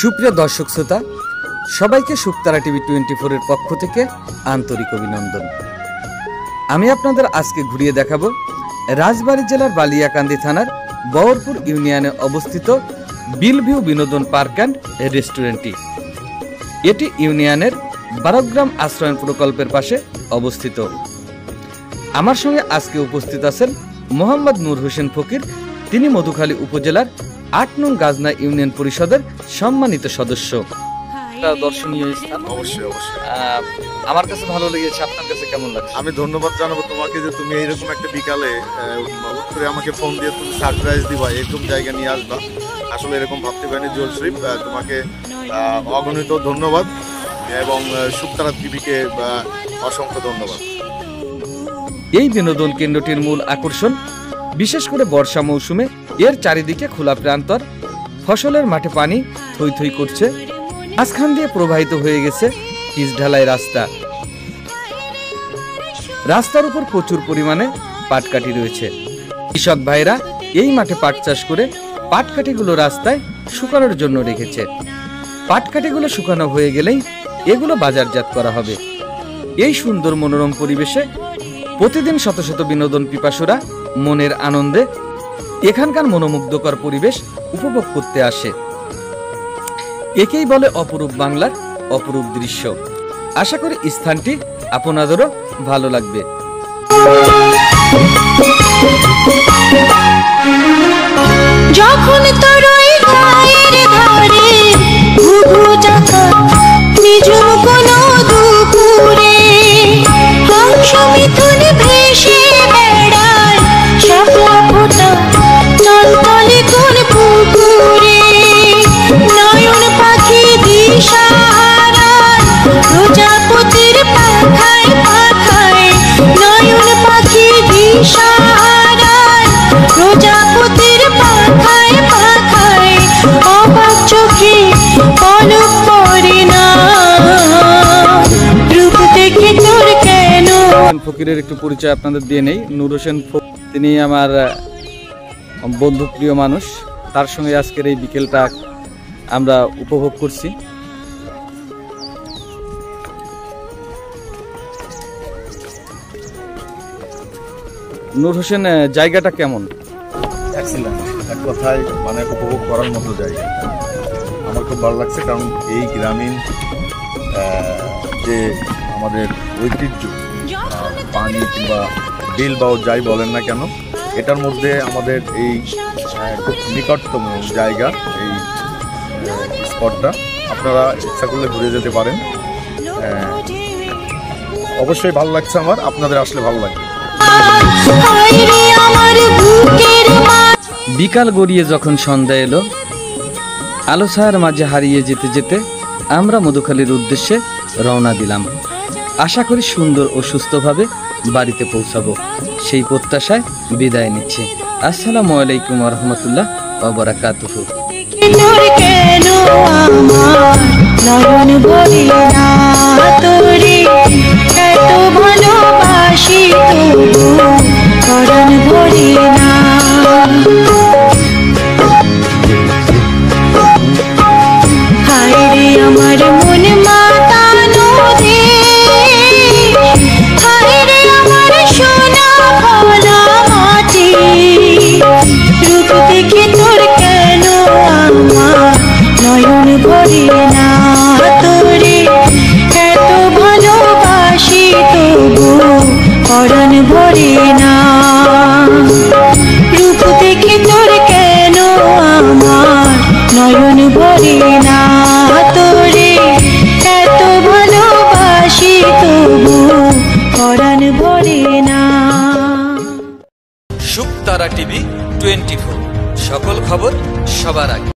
সুপ্রিয় দর্শক শ্রোতা, সবাইকে শুকতারা টিভি 24 এর পক্ষ থেকে আন্তরিক অভিনন্দন। আমি আপনাদের আজকে ঘুরিয়ে দেখাবো রাজবাড়ী জেলার বালিয়াকান্দি থানার বহরপুর ইউনিয়নে অবস্থিত বিলভিউ বিনোদন পার্ক অ্যান্ড রেস্টুরেন্টটি। এটি ইউনিয়নের 12 গ্রাম আশ্রয়ন প্রকল্পের পাশে অবস্থিত। আমার সঙ্গে আজকে উপস্থিত আছেন মোহাম্মদ নূর হোসেন ফকির। তিনি মধুখালী উপজেলার 8 নং গাজনা ইউনিয়ন পরিষদের সম্মানিত সদস্য। দর্শনীয় স্থান অবশ্যই। আমার কাছে ভালো লেগেছে, আপনার কাছে কেমন লাগছে? আমি ধন্যবাদ জানাবো তোমাকে যে তুমি এইরকম একটা বিকালে হুট করে আমাকে ফোন দিয়ে তুমি সারপ্রাইজ দিবা, এরকম জায়গা নিয়ে আসবা। আসলে এরকম ভাবতে পারিনি জোর শরীফ। তোমাকে অগণিত ধন্যবাদ এবং শুকতারা টিভিকে অসংখ্য ধন্যবাদ। এই বিনোদন কেন্দ্রটির মূল আকর্ষণ, বিশেষ করে বর্ষা মৌসুমে এর চারিদিকে খোলা প্রান্তর, ফসলের মাঠে পানি থই থই করছে, মাঝখান দিয়ে প্রবাহিত হয়ে গেছে পিচ ঢালাই রাস্তা। রাস্তার উপর প্রচুর পরিমাণে পাটকাঠি রয়েছে। কৃষক ভাইরা এই মাঠে পাট চাষ করে পাটকাঠিগুলো রাস্তায় শুকানোর জন্য রেখেছে। পাটকাঠিগুলো শুকানো হয়ে গেলেই এগুলো বাজারজাত করা হবে। এই সুন্দর মনোরম পরিবেশে প্রতিদিন শত শত বিনোদন পিপাসুরা মনের আনন্দে এখানকার মনোমুগ্ধকর পরিবেশ উপভোগ করতে আসে। একেই বলে অপরূপ বাংলার অপরূপ দৃশ্য। আশা করি স্থানটি আপনাদেরও ভালো লাগবে। যখন তোর ওই গায়ের ধারে ঘুঘু ডাকা নিঝুম কোনো দুপুরে হংস মিথুন ভেসে বেড়ায় শাপলা ফোটা চলতলে কোন পুকুরে নয়ন পাখি দিশা হারায় প্রজাপতির পাখায় পাখায় নয়ন পাখি দিশা হারায় প্রজাপতির পাখায় পাখায় অবাক চোখে পলক পড়ে না রূপ দেখে তোর কেন। ফকিরের একটু পরিচয় আপনাদের দিয়ে নেই। নূর হোসেন ফকির, তিনি আমার বন্ধু প্রিয় মানুষ। তার সঙ্গে আজকের এই বিকেলটা আমরা উপভোগ করছি। নূর হোসেন, জায়গাটা কেমন? এক্সিলেন্ট, এক কথায় মানে উপভোগ করার মতো জায়গা। আমার খুব ভালো লাগছে, কারণ এই গ্রামীণ যে আমাদের ঐতিহ্য, পানি কিংবা বিল বা যাই বলেন না কেন, এটার মধ্যে আমাদের এই খুব নিকটতম জায়গা এই স্পটটা। আপনারা ইচ্ছা করলে ঘুরে যেতে পারেন। অবশ্যই ভালো লাগছে আমার, আপনাদের আসলে ভালো লাগবে। বিকাল গড়িয়ে যখন সন্ধ্যা এলো, আলো ছায়ার মাঝে হারিয়ে যেতে যেতে আমরা মধুখালীর উদ্দেশ্যে রওনা দিলাম। আশা করি সুন্দর ও সুস্থভাবে বাড়িতে পৌঁছাবো, সেই প্রত্যাশায় বিদায় নিচ্ছি। আসসালামু আলাইকুম ওয়া রাহমাতুল্লাহ ওয়া বারাকাতুহু।